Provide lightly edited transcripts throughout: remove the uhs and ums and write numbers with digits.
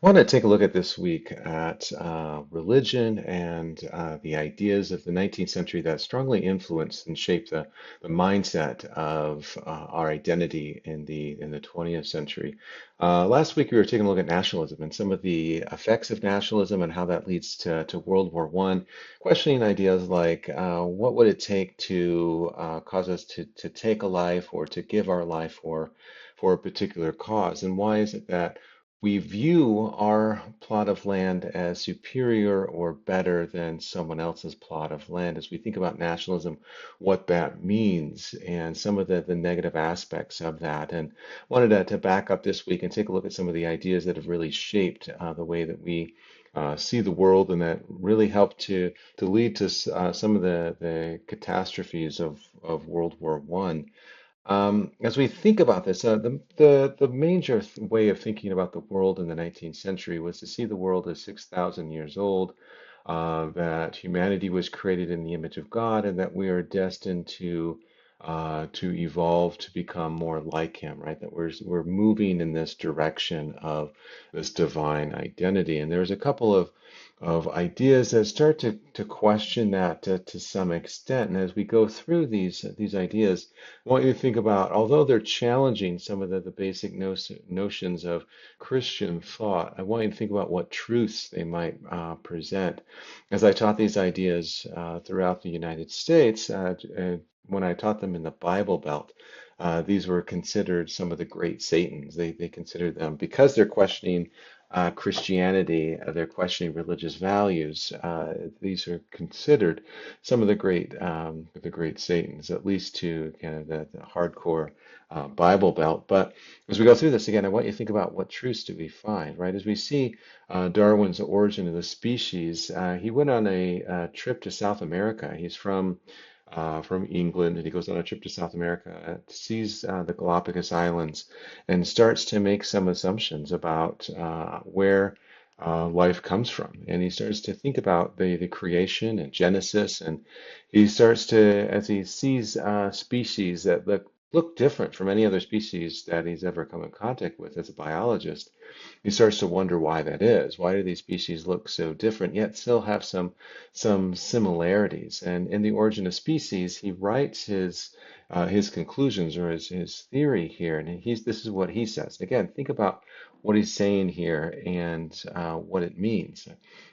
I want to take a look at this week at religion and the ideas of the 19th century that strongly influenced and shaped the mindset of our identity in the 20th century. Last week we were taking a look at nationalism and some of the effects of nationalism and how that leads to World War I, questioning ideas like what would it take to cause us to take a life or to give our life for a particular cause, and why is it that we view our plot of land as superior or better than someone else's plot of land as we think about nationalism, what that means, and some of the negative aspects of that. And wanted to back up this week and take a look at some of the ideas that have really shaped the way that we see the world and that really helped to lead to some of the catastrophes of World War One. As we think about this, the major way of thinking about the world in the 19th century was to see the world as 6,000 years old, that humanity was created in the image of God, and that we are destined to evolve to become more like Him, right? That we're moving in this direction of this divine identity. And there's a couple of ideas that start to question that to some extent. And as we go through these ideas, I want you to think about, although they're challenging some of the basic notions of Christian thought, I want you to think about what truths they might present. As I taught these ideas throughout the United States, when I taught them in the Bible Belt, these were considered some of the great Satans. They considered them because they're questioning Christianity, they're questioning religious values. These are considered some of the great Satans, at least to kind of the hardcore Bible Belt. But as we go through this again, I want you to think about what truths do we find, right? As we see Darwin's Origin of the Species, he went on a trip to South America. He's from England, and he goes on a trip to South America, sees the Galapagos Islands, and starts to make some assumptions about where life comes from. And he starts to think about the creation and Genesis, and he starts to, as he sees species that look different from any other species that he's ever come in contact with as a biologist, he starts to wonder why that is. Why do these species look so different, yet still have some similarities? And in The Origin of Species, he writes his conclusions or his theory here, and this is what he says. Again, think about what he's saying here and what it means.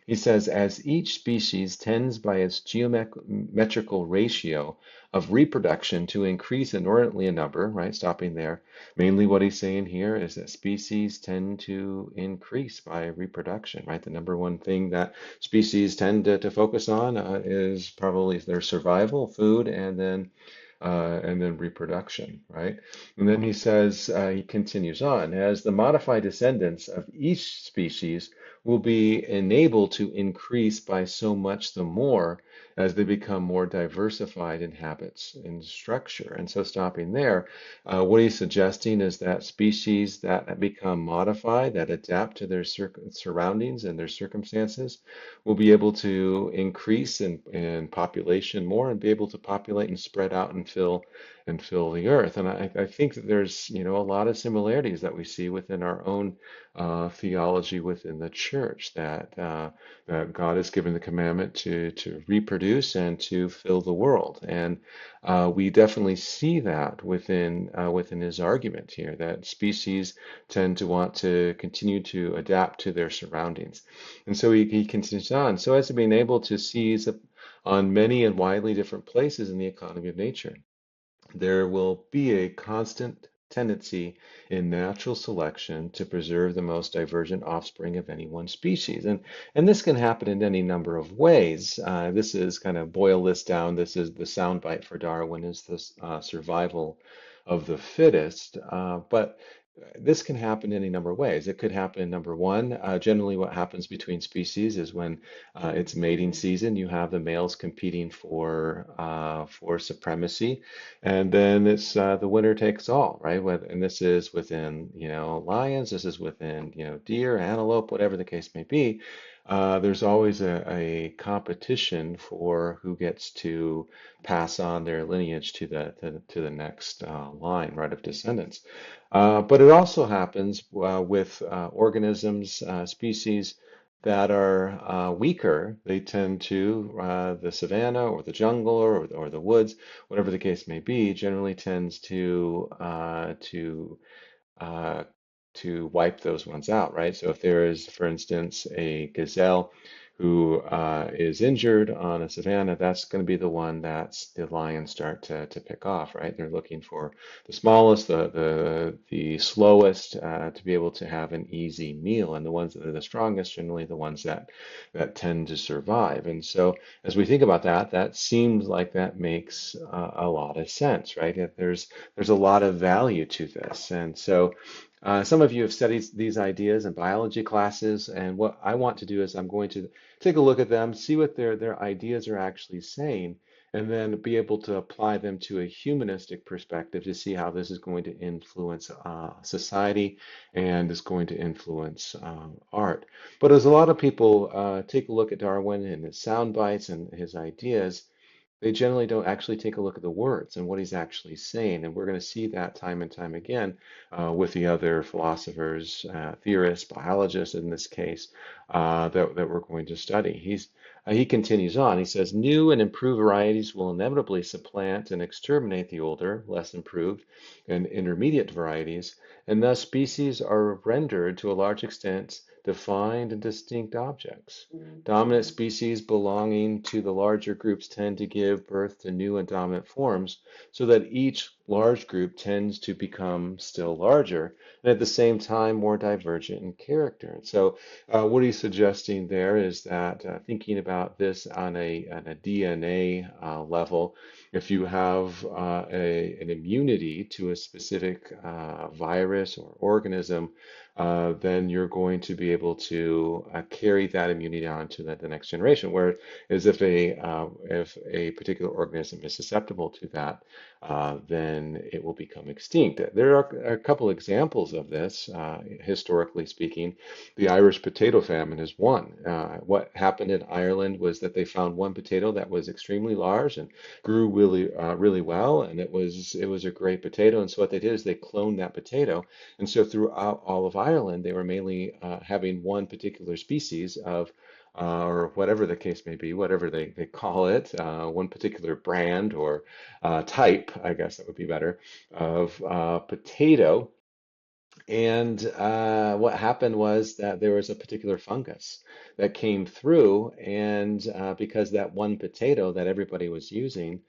He says, as each species tends by its geometrical ratio of reproduction to increase inordinately in number, right? Stopping there. Mainly what he's saying here is that species tend to increase by reproduction, right? The number one thing that species tend to focus on is probably their survival, food, and then reproduction, right? And then he says, he continues on, as the modified descendants of each species will be enabled to increase by so much the more as they become more diversified in habits and structure. And so, stopping there, what he's suggesting is that species that become modified, that adapt to their surroundings and their circumstances, will be able to increase in population more and be able to populate and spread out and fill the earth. And I think that there's, a lot of similarities that we see within our own theology within the church, that God has given the commandment to reproduce and to fill the world. And we definitely see that within his argument here, that species tend to want to continue to adapt to their surroundings. And so he continues on, so as to being able to seize on many and widely different places in the economy of nature. There will be a constant tendency in natural selection to preserve the most divergent offspring of any one species. And this can happen in any number of ways. This is kind of boil this down. This is the soundbite for Darwin is this survival of the fittest. But this can happen in any number of ways. It could happen in number one. Generally, what happens between species is when it's mating season, you have the males competing for supremacy, and then it's the winner takes all, right? And this is within lions. This is within deer, antelope, whatever the case may be. there's always a competition for who gets to pass on their lineage to the next line, right, of descendants. But it also happens with organisms, species that are weaker. They tend to the savanna or the jungle or the woods, whatever the case may be, generally tends uh, to wipe those ones out, right? So if there is, for instance, a gazelle who is injured on a savanna, that's going to be the one that the lions start to pick off, right? They're looking for the smallest, the slowest to be able to have an easy meal, and the ones that are the strongest, generally the ones that tend to survive. And so as we think about that, that seems like that makes a lot of sense, right? There's a lot of value to this, and so. Some of you have studied these ideas in biology classes, and what I want to do is I'm going to take a look at them, see what their ideas are actually saying, and then be able to apply them to a humanistic perspective to see how this is going to influence society and is going to influence art. But as a lot of people take a look at Darwin and his sound bites and his ideas, they generally don't actually take a look at the words and what he's actually saying. And we're going to see that time and time again with the other philosophers, theorists, biologists in this case, that we're going to study. He continues on. He says, new and improved varieties will inevitably supplant and exterminate the older, less improved, and intermediate varieties, and thus species are rendered to a large extent defined and distinct objects. Dominant species belonging to the larger groups tend to give birth to new and dominant forms, so that each large group tends to become still larger, and at the same time more divergent in character. And so, what he's suggesting there is that thinking about this on a DNA level, if you have an immunity to a specific virus or organism, then you're going to be able to carry that immunity on to the next generation. Whereas if a particular organism is susceptible to that, then it will become extinct. There are a couple examples of this, historically speaking. The Irish potato famine is one. What happened in Ireland was that they found one potato that was extremely large and grew really well, and it was a great potato. And so what they did is they cloned that potato, and so throughout all of Ireland, they were mainly having one particular species of, or whatever the case may be, whatever they call it, one particular brand or type, I guess that would be better, of potato. And what happened was that there was a particular fungus that came through, and because that one potato that everybody was using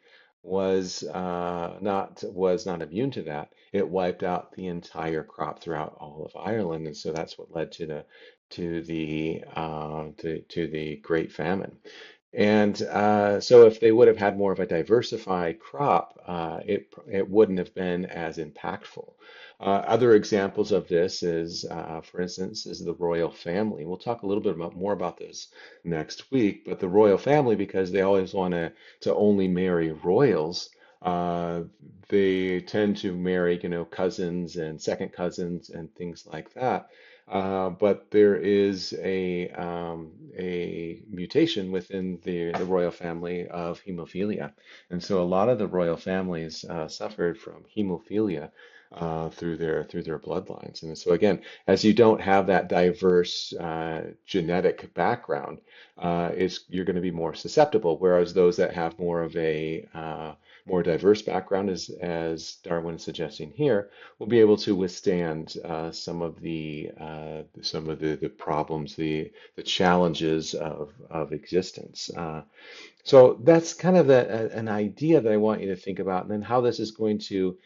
was not immune to that, it wiped out the entire crop throughout all of Ireland, and so that's what led to the Great Famine. And so, if they would have had more of a diversified crop, it wouldn't have been as impactful. Other examples of this is, for instance, is the royal family. We'll talk a little bit more about this next week. But the royal family, because they always want to only marry royals, uh, they tend to marry, cousins and second cousins and things like that. But there is a mutation within the royal family of hemophilia, and so a lot of the royal families suffered from hemophilia through their bloodlines. And so again, as you don't have that diverse genetic background, you're going to be more susceptible. Whereas those that have more of a more diverse background, as Darwin is suggesting here, will be able to withstand some of the problems, the challenges of existence. So that's kind of an idea that I want you to think about, and then how this is going to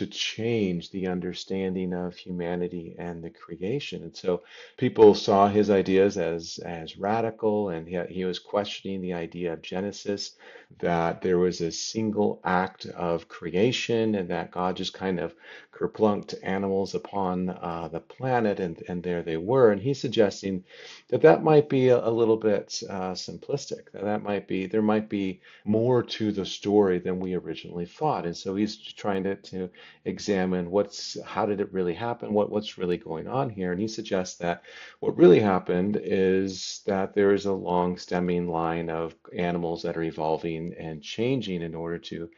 change the understanding of humanity and the creation. And so people saw his ideas as radical, and he was questioning the idea of Genesis, that there was a single act of creation, and that God just kind of kerplunked animals upon the planet, and there they were. And he's suggesting that might be a little bit simplistic. There might be more to the story than we originally thought. And so he's trying to to examine how did it really happen, what's really going on here. And he suggests that what really happened is that there is a long stemming line of animals that are evolving and changing in order to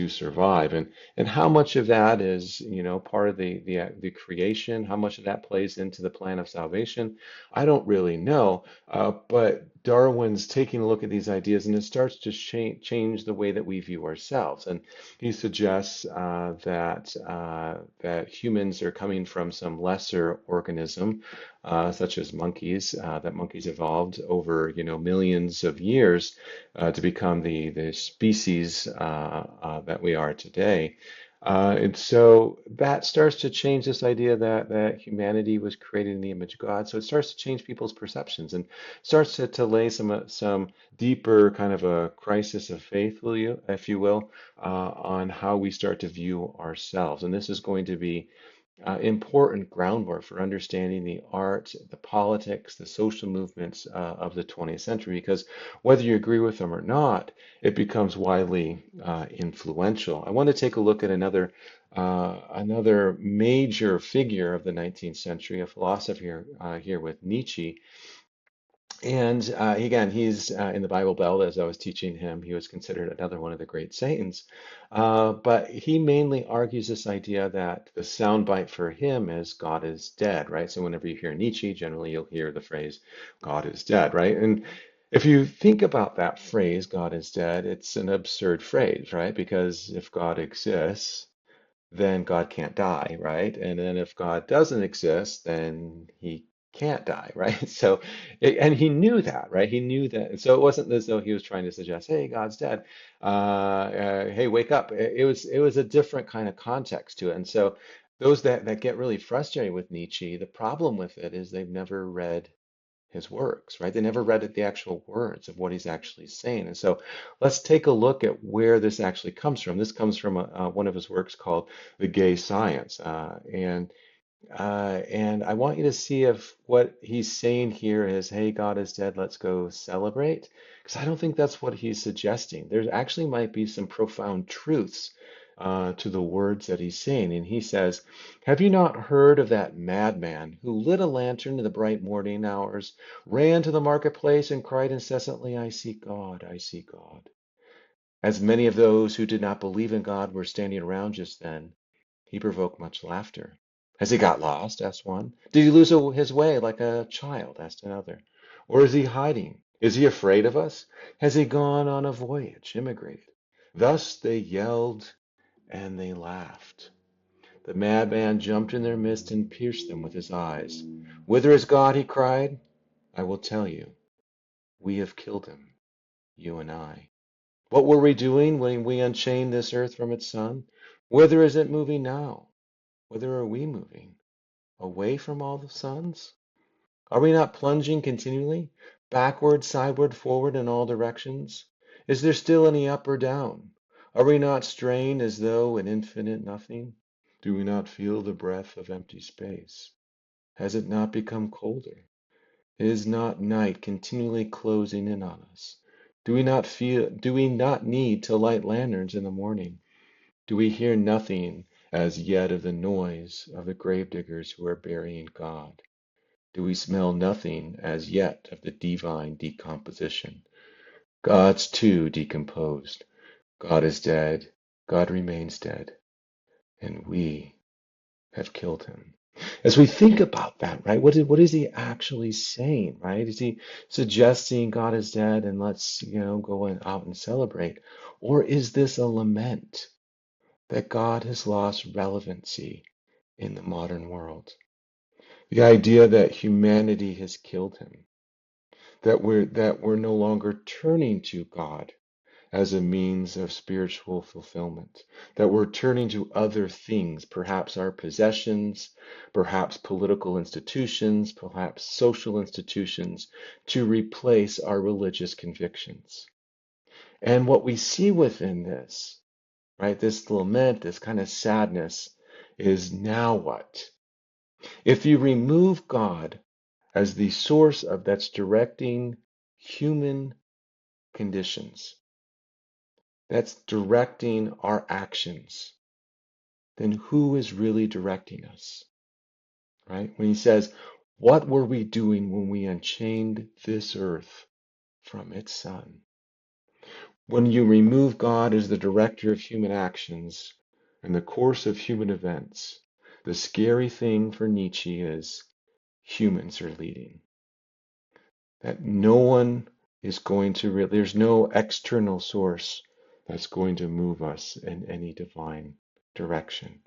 survive. And how much of that is, part of the creation, how much of that plays into the plan of salvation, I don't really know. But Darwin's taking a look at these ideas, and it starts to change the way that we view ourselves. And he suggests that humans are coming from some lesser organism, such as monkeys. That monkeys evolved over millions of years to become the species that we are today. And so that starts to change this idea that humanity was created in the image of God. So it starts to change people's perceptions and starts to lay some deeper kind of a crisis of faith, if you will, on how we start to view ourselves. And this is going to be important groundwork for understanding the art, the politics, the social movements of the 20th century, because whether you agree with them or not, it becomes widely influential. I want to take a look at another major figure of the 19th century, a philosopher here with Nietzsche. And again, he's in the Bible Belt. As I was teaching him, he was considered another one of the great Satans. But he mainly argues this idea that the soundbite for him is God is dead, right? So whenever you hear Nietzsche, generally you'll hear the phrase God is dead, right? And if you think about that phrase, God is dead, it's an absurd phrase, right? Because if God exists, then God can't die, right? And then if God doesn't exist, then he can't die, right? So, and he knew that, right? He knew that. And so it wasn't as though he was trying to suggest, hey, God's dead. Hey, wake up. It was a different kind of context to it. And so those that get really frustrated with Nietzsche, the problem with it is they've never read his works, right? They never read the actual words of what he's actually saying. And so let's take a look at where this actually comes from. This comes from one of his works called The Gay Science. And I want you to see if what he's saying here is, hey, God is dead, let's go celebrate. Because I don't think that's what he's suggesting. There actually might be some profound truths to the words that he's saying. And he says, have you not heard of that madman who lit a lantern in the bright morning hours, ran to the marketplace, and cried incessantly, I see God, I see God. As many of those who did not believe in God were standing around just then, he provoked much laughter. Has he got lost? Asked one. Did he lose his way like a child? Asked another. Or is he hiding? Is he afraid of us? Has he gone on a voyage, immigrated? Thus they yelled and they laughed. The madman jumped in their midst and pierced them with his eyes. Whither is God? He cried. I will tell you. We have killed him, you and I. What were we doing when we unchained this earth from its sun? Whither is it moving now? Whither are we moving? Away from all the suns? Are we not plunging continually, backward, sideward, forward, in all directions? Is there still any up or down? Are we not straying as though in infinite nothing? Do we not feel the breath of empty space? Has it not become colder? Is not night continually closing in on us? Do we not need to light lanterns in the morning? Do we hear nothing as yet of the noise of the gravediggers who are burying God? Do we smell nothing as yet of the divine decomposition? God's too decomposed. God is dead. God remains dead. And we have killed him. As we think about that, right, what is he actually saying, right? Is he suggesting God is dead and let's, go out and celebrate? Or is this a lament that God has lost relevancy in the modern world? The idea that humanity has killed him, that we're no longer turning to God as a means of spiritual fulfillment, that we're turning to other things, perhaps our possessions, perhaps political institutions, perhaps social institutions, to replace our religious convictions. And what we see within this, right, this lament, this kind of sadness, is now what? If you remove God as the source of that's directing human conditions, that's directing our actions, then who is really directing us, right? When he says, what were we doing when we unchained this earth from its sun? When you remove God as the director of human actions and the course of human events, the scary thing for Nietzsche is humans are leading. That no one is going to really, there's no external source that's going to move us in any divine direction.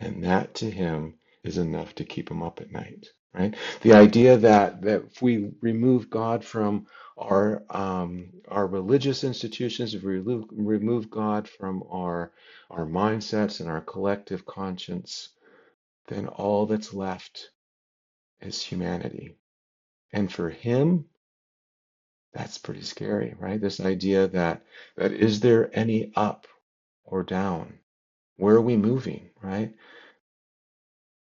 And that to him is enough to keep him up at night, right? The idea that if we remove God from our religious institutions, if we remove God from our mindsets and our collective conscience, then all that's left is humanity. And for him, that's pretty scary, right? This idea that is there any up or down? Where are we moving, right?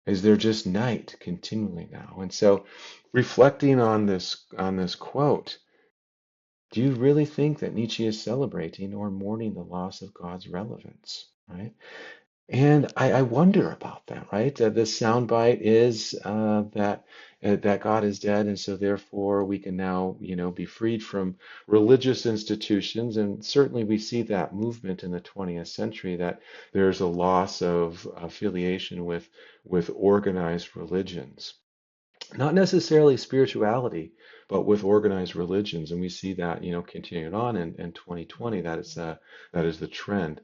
Is there just night continually now? And so reflecting on this quote, do you really think that Nietzsche is celebrating or mourning the loss of God's relevance, right? And I wonder about that, right? This soundbite is that God is dead, and so therefore we can now, be freed from religious institutions. And certainly we see that movement in the 20th century that there's a loss of affiliation with organized religions, not necessarily spirituality, but with organized religions. And we see that, continuing on in 2020. That is the trend.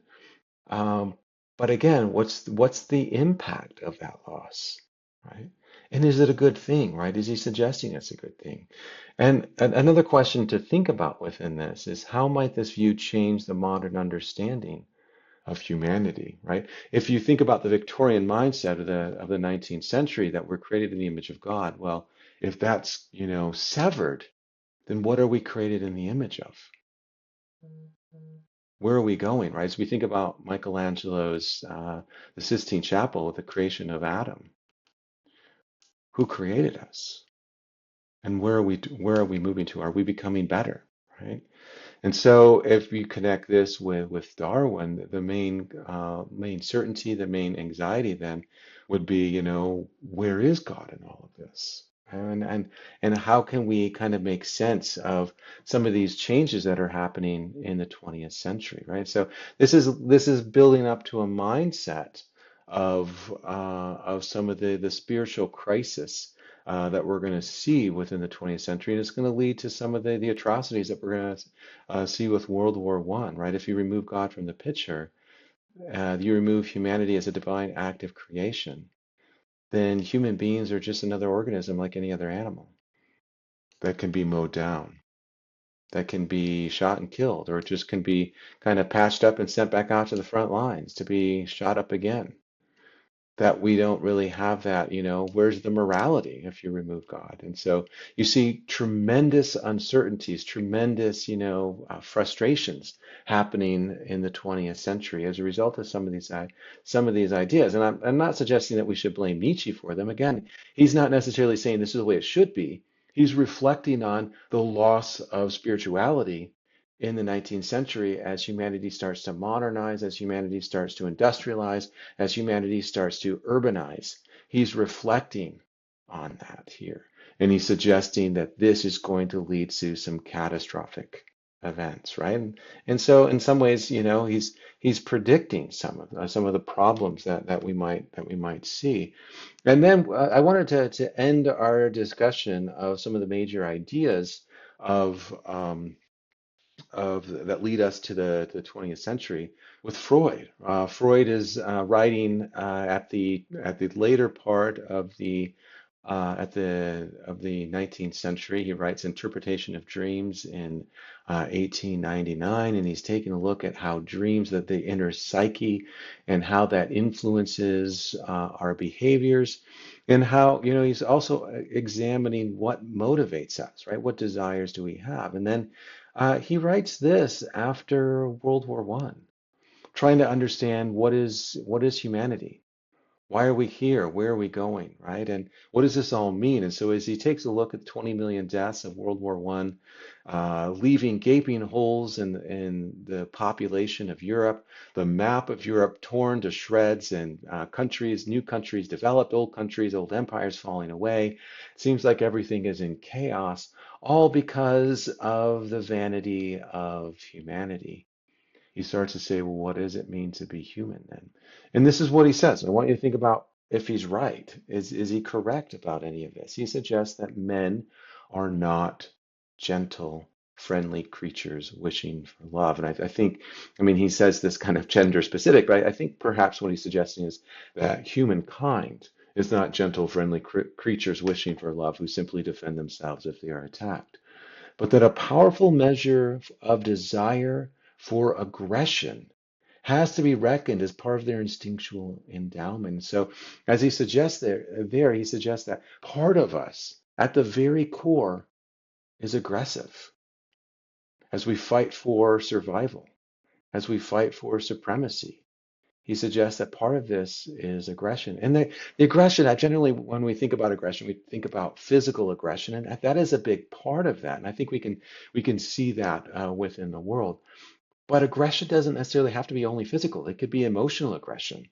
Um, but again, what's the impact of that loss, right? And is it a good thing, right? Is he suggesting it's a good thing? And another question to think about within this is how might this view change the modern understanding of humanity, right? If you think about the Victorian mindset of the 19th century that we're created in the image of God, well, if that's, severed, then what are we created in the image of? Where are we going, right? As we think about Michelangelo's the Sistine Chapel with the creation of Adam, who created us, and where are we moving to? Are we becoming better, right? And so, if you connect this with Darwin, the main certainty, the main anxiety then would be, where is God in all of this? And how can we kind of make sense of some of these changes that are happening in the 20th century, right? So this is building up to a mindset of some of the spiritual crisis that we're going to see within the 20th century, and it's going to lead to some of the atrocities that we're going to see with World War One, right? If you remove God from the picture, you remove humanity as a divine act of creation, then human beings are just another organism like any other animal that can be mowed down, that can be shot and killed, or it just can be kind of patched up and sent back out to the front lines to be shot up again. That we don't really have that, where's the morality if you remove God? And so you see tremendous uncertainties, tremendous, frustrations happening in the 20th century as a result of some of these ideas. And I'm not suggesting that we should blame Nietzsche for them. Again, he's not necessarily saying this is the way it should be. He's reflecting on the loss of spirituality in the 19th century as humanity starts to modernize, as humanity starts to industrialize, as humanity starts to urbanize. He's reflecting on that here. And he's suggesting that this is going to lead to some catastrophic events, right? And so in some ways, he's predicting some of the problems that we might see. And then I wanted to end our discussion of some of the major ideas of that lead us to the 20th century with Freud. Freud is writing at the later part of the 19th century. He writes Interpretation of Dreams in 1899, and he's taking a look at how dreams, that the inner psyche, and how that influences our behaviors, and how, he's also examining what motivates us, right? What desires do we have? And then he writes this after World War I, trying to understand what is humanity. Why are we here? Where are we going? Right? And what does this all mean? And so as he takes a look at 20 million deaths of World War I, leaving gaping holes in the population of Europe, the map of Europe torn to shreds, and countries, new countries developed, old countries, old empires falling away. Seems like everything is in chaos, all because of the vanity of humanity. He starts to say, well, what does it mean to be human then? And this is what he says. I want you to think about if he's right. Is he correct about any of this? He suggests that men are not gentle, friendly creatures wishing for love. And I think, I mean, he says this kind of gender specific, but I think perhaps what he's suggesting is that humankind is not gentle, friendly creatures wishing for love who simply defend themselves if they are attacked, but that a powerful measure of desire for aggression has to be reckoned as part of their instinctual endowment. So, as he suggests there he suggests that part of us, at the very core, is aggressive as we fight for survival, as we fight for supremacy. He suggests that part of this is aggression. And the aggression, that generally, when we think about aggression, we think about physical aggression, and that is a big part of that. And I think we can see that within the world. But aggression doesn't necessarily have to be only physical. It could be emotional aggression,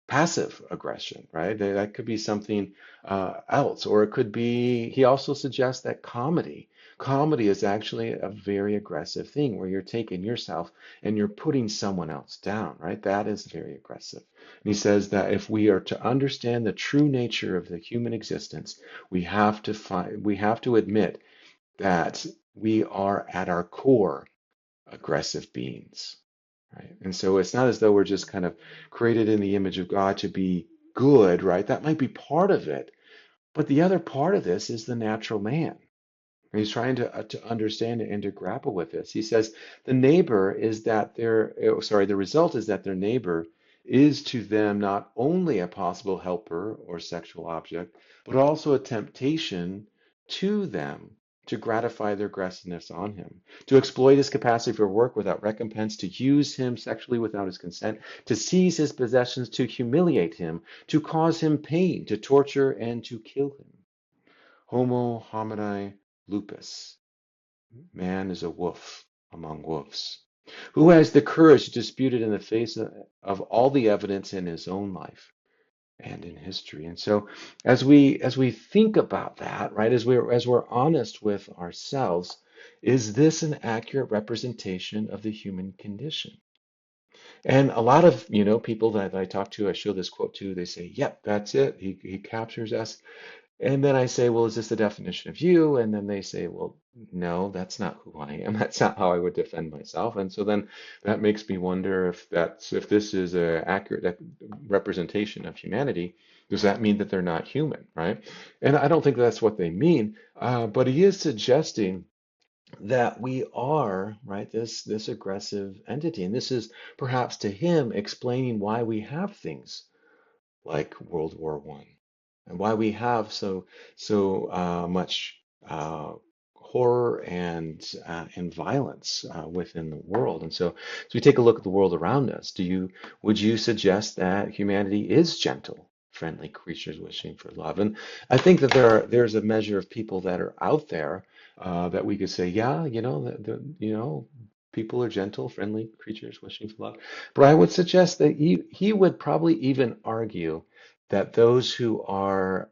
passive aggression, right? That could be something else, or it could be, he also suggests that comedy is actually a very aggressive thing where you're taking yourself and you're putting someone else down, right? That is very aggressive. And he says that if we are to understand the true nature of the human existence, we have to admit that we are at our core aggressive beings. Right. And so it's not as though we're just kind of created in the image of God to be good, right? That might be part of it. But the other part of this is the natural man. And he's trying to understand and to grapple with this. He says the neighbor is that the result is that their neighbor is to them not only a possible helper or sexual object, but also a temptation to them to gratify their aggressiveness on him, to exploit his capacity for work without recompense, to use him sexually without his consent, to seize his possessions, to humiliate him, to cause him pain, to torture, and to kill him. Homo homini lupus. Man is a wolf among wolves. Who has the courage to dispute it in the face of all the evidence in his own life and in history? And so as we think about that, right, as we're honest with ourselves, is this an accurate representation of the human condition? And a lot of, people that I talk to, I show this quote to, they say, yep, that's it. He captures us. And then I say, well, is this the definition of you? And then they say, well, no, that's not who I am. That's not how I would defend myself. And so then that makes me wonder if this is an accurate representation of humanity, does that mean that they're not human, right? And I don't think that's what they mean. But he is suggesting that we are, right, this aggressive entity. And this is perhaps to him explaining why we have things like World War I, and why we have so much horror and violence within the world. And so we take a look at the world around us. Would you suggest that humanity is gentle, friendly creatures wishing for love? And I think that there's a measure of people that are out there that we could say, yeah, people are gentle, friendly creatures wishing for love. But I would suggest that he would probably even argue that those who are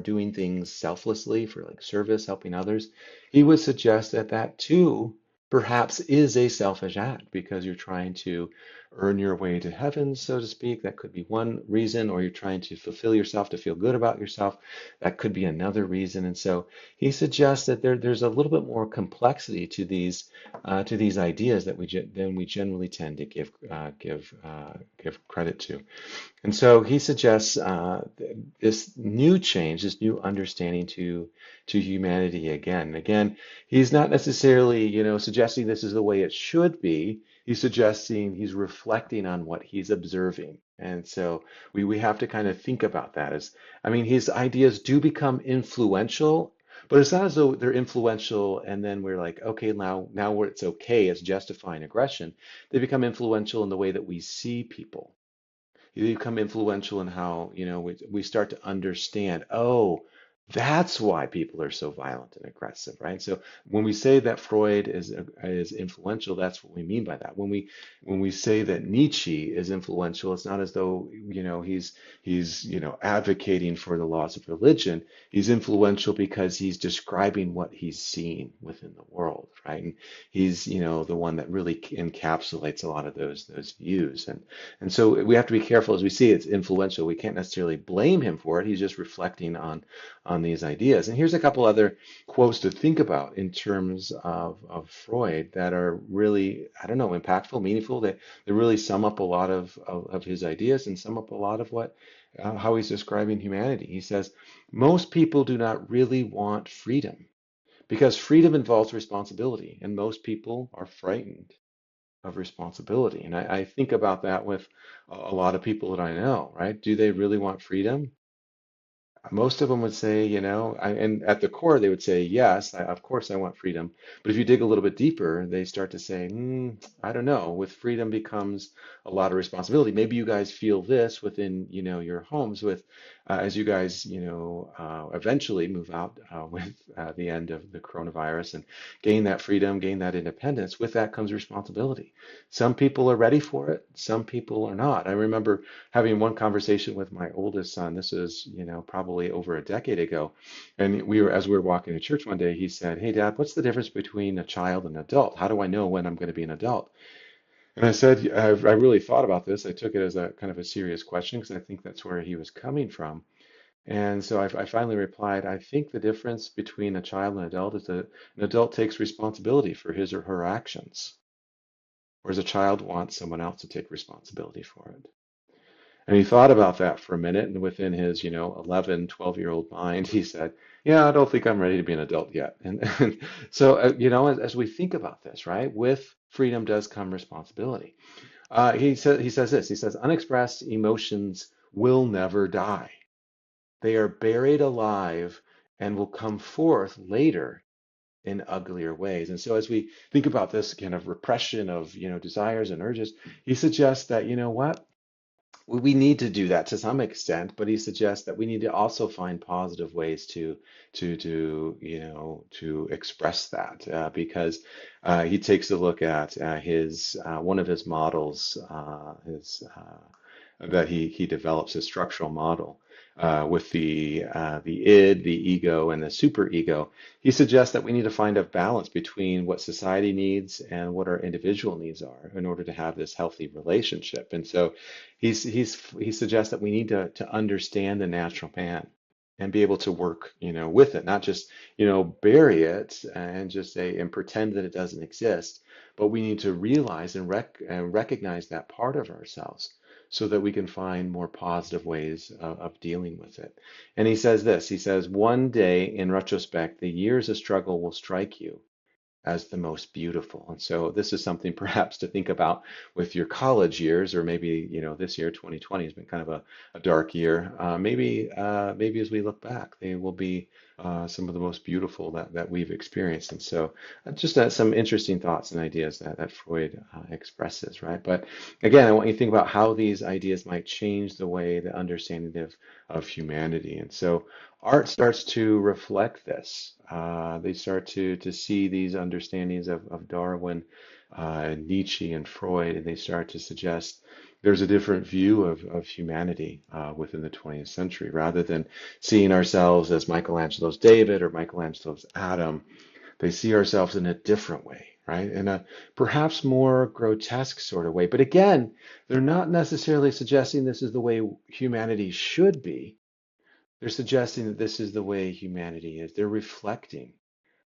doing things selflessly for like service, helping others, he would suggest that that too perhaps is a selfish act because you're trying to earn your way to heaven, so to speak. That could be one reason, or you're trying to fulfill yourself to feel good about yourself. That could be another reason. And so he suggests that there's a little bit more complexity to these ideas that than we generally tend to give credit to. And so he suggests this new change, this new understanding to humanity again. Again, he's not necessarily, suggesting this is the way it should be. He's reflecting on what he's observing. And so we have to kind of think about that as, I mean, his ideas do become influential, but it's not as though they're influential and then we're like, okay, now it's okay, it's justifying aggression. They become influential in the way that we see people. You become influential in how, we start to understand, oh, that's why people are so violent and aggressive, right? So when we say that Freud is influential, that's what we mean by that. When we say that Nietzsche is influential, it's not as though, he's advocating for the laws of religion. He's influential because he's describing what he's seen within the world, right? And he's, the one that really encapsulates a lot of those views. And so we have to be careful as we see it's influential. We can't necessarily blame him for it. He's just reflecting on these ideas. And here's a couple other quotes to think about in terms of Freud that are really, I don't know, impactful, meaningful. They really sum up a lot of his ideas and sum up a lot of what how he's describing humanity. He says, most people do not really want freedom because freedom involves responsibility, and most people are frightened of responsibility. And I think about that with a lot of people that I know, right? Do they really want freedom? Most of them would say, and at the core, they would say, yes, of course I want freedom. But if you dig a little bit deeper, they start to say, I don't know. With freedom becomes a lot of responsibility. Maybe you guys feel this within, your homes with, as you guys, eventually move out with the end of the coronavirus and gain that freedom, gain that independence. With that comes responsibility. Some people are ready for it. Some people are not. I remember having one conversation with my oldest son. This is, probably over a decade ago. And as we were walking to church one day, he said, "Hey, Dad, what's the difference between a child and an adult? How do I know when I'm going to be an adult?" And I said, I really thought about this. I took it as a kind of a serious question because I think that's where he was coming from. And so I finally replied, I think the difference between a child and an adult is that an adult takes responsibility for his or her actions, whereas a child wants someone else to take responsibility for it. And he thought about that for a minute, and within his, 11, 12-year-old mind, he said, yeah, I don't think I'm ready to be an adult yet. And so, as we think about this, right, with freedom does come responsibility. He says this, he says, unexpressed emotions will never die. They are buried alive and will come forth later in uglier ways. And so as we think about this kind of repression of, desires and urges, he suggests that, what? We need to do that to some extent, but he suggests that we need to also find positive ways to express that because he takes a look at his one of his models his that he develops a structural model with the id, the ego, and the superego. He suggests that we need to find a balance between what society needs and what our individual needs are in order to have this healthy relationship. And so he suggests that we need to understand the natural man and be able to work, with it, not just, bury it and just say and pretend that it doesn't exist, but we need to realize and recognize that part of ourselves so that we can find more positive ways of dealing with it. And he says this, he says, one day in retrospect, the years of struggle will strike you as the most beautiful. And so this is something perhaps to think about with your college years, or maybe, this year, 2020 has been kind of a dark year. Maybe as we look back, they will be some of the most beautiful that we've experienced. And so just some interesting thoughts and ideas that Freud expresses, right? But again, I want you to think about how these ideas might change the way the understanding of humanity. And so art starts to reflect this. They start to see these understandings of Darwin, Nietzsche, and Freud, and they start to suggest there's a different view of humanity within the 20th century. Rather than seeing ourselves as Michelangelo's David or Michelangelo's Adam, they see ourselves in a different way, right? In a perhaps more grotesque sort of way. But again, they're not necessarily suggesting this is the way humanity should be. They're suggesting that this is the way humanity is. They're reflecting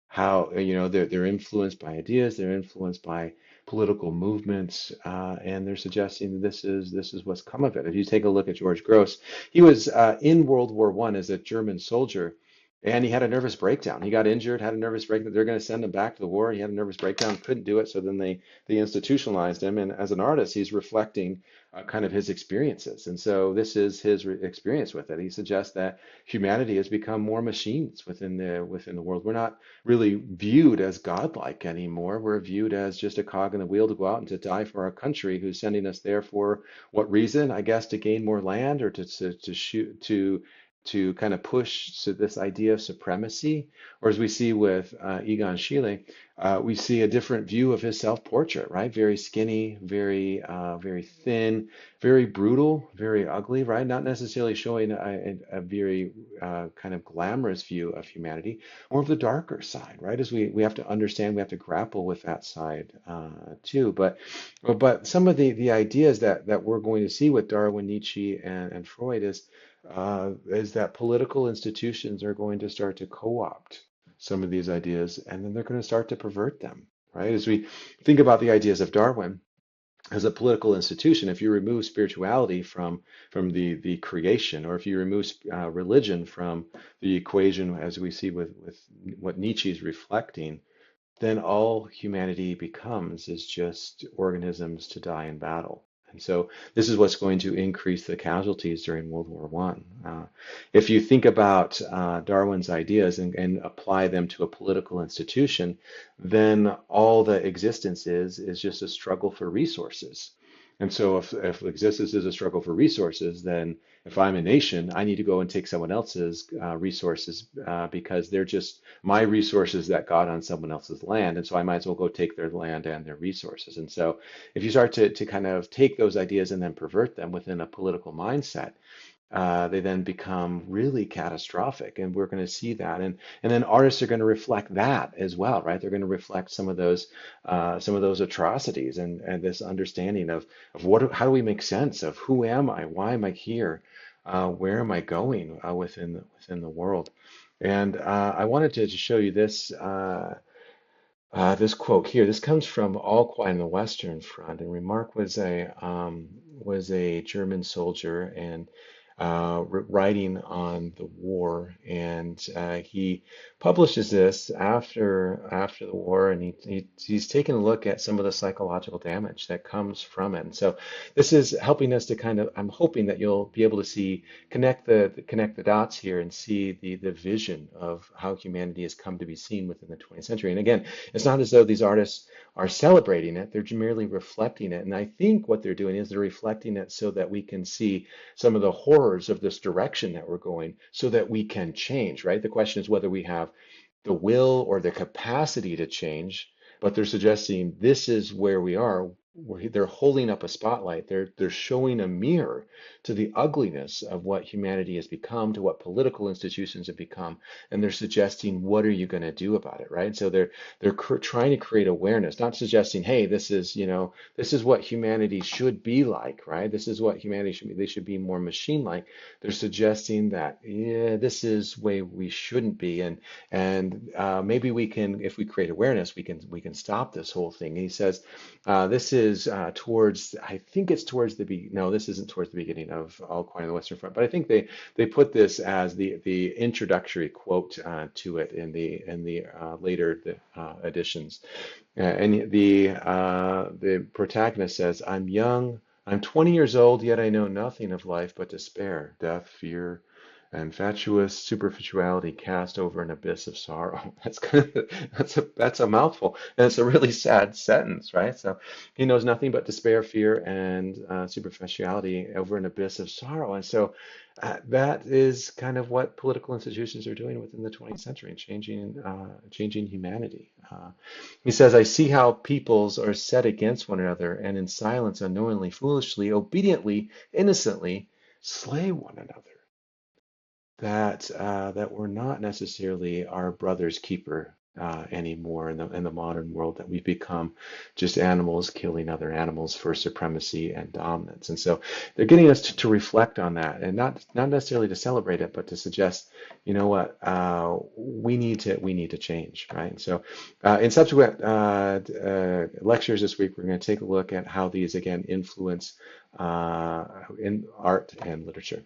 how, they're influenced by ideas, they're influenced by political movements, and they're suggesting that this is what's come of it. If you take a look at George Gross, he was in World War I as a German soldier, And he had a nervous breakdown. He got injured, had a nervous breakdown. They're going to send him back to the war. He had a nervous breakdown, couldn't do it. So then they institutionalized him. And as an artist, he's reflecting kind of his experiences. And so this is his experience with it. He suggests that humanity has become more machines within the world. We're not really viewed as godlike anymore. We're viewed as just a cog in the wheel to go out and to die for our country, who's sending us there for what reason? I guess to gain more land or to shoot to kind of push so this idea of supremacy, or as we see with Egon Schiele, we see a different view of his self-portrait, right? Very skinny, very thin, very brutal, very ugly, right? Not necessarily showing a very kind of glamorous view of humanity, more of the darker side, right? As we have to understand, we have to grapple with that side too. But some of the ideas that we're going to see with Darwin, Nietzsche, and Freud is that political institutions are going to start to co-opt some of these ideas, and then they're going to start to pervert them, right? As we think about the ideas of Darwin as a political institution, if you remove spirituality from the creation, or if you remove religion from the equation, as we see with what Nietzsche is reflecting, then all humanity becomes is just organisms to die in battle. And so this is what's going to increase the casualties during World War One. If you think about Darwin's ideas and apply them to a political institution, then all that existence is just a struggle for resources. And so if existence is a struggle for resources, then if I'm a nation, I need to go and take someone else's resources because they're just my resources that got on someone else's land. And so I might as well go take their land and their resources. And so if you start to kind of take those ideas and then pervert them within a political mindset, they then become really catastrophic, and we're going to see that, and then artists are going to reflect that as well, right? They're going to reflect some of those atrocities and this understanding of how do we make sense of who am I, why am I here, where am I going within the world, and I wanted to show you this. This quote here, this comes from All Quiet on the Western Front, and Remarque was a German soldier and writing on the war, and he publishes this after the war, and he's taken a look at some of the psychological damage that comes from it. And so this is helping us to kind of, I'm hoping that you'll be able to see connect the dots here and see the vision of how humanity has come to be seen within the 20th century. And again, it's not as though these artists are celebrating it, they're merely reflecting it. And I think what they're doing is they're reflecting it so that we can see some of the horrors of this direction that we're going so that we can change, right? The question is whether we have the will or the capacity to change, but they're suggesting this is where we are. They're holding up a spotlight. They're showing a mirror to the ugliness of what humanity has become, to what political institutions have become, and they're suggesting what are you going to do about it, right? So they're trying to create awareness, not suggesting, hey, this is this is what humanity should be like, right? This is what humanity should be. They should be more machine-like. They're suggesting that yeah, this is way we shouldn't be, and maybe we can, if we create awareness, we can stop this whole thing. And he says this is towards, I think it's towards the no, this isn't towards the beginning of All Quiet on the Western Front, but I think they put this as the introductory quote to it in the later editions. And the protagonist says, "I'm young, I'm 20 years old, yet I know nothing of life but despair, death, fear, and fatuous superficiality cast over an abyss of sorrow." That's a mouthful, and it's a really sad sentence, right? So he knows nothing but despair, fear, and superficiality over an abyss of sorrow, and so that is kind of what political institutions are doing within the 20th century, changing humanity. He says, "I see how peoples are set against one another, and in silence, unknowingly, foolishly, obediently, innocently, slay one another. That we're not necessarily our brother's keeper anymore in the modern world, that we've become just animals killing other animals for supremacy and dominance." And so they're getting us to reflect on that, and not necessarily to celebrate it, but to suggest, you know what, we need to change, right? And so in subsequent lectures this week, we're going to take a look at how these again influence in art and literature.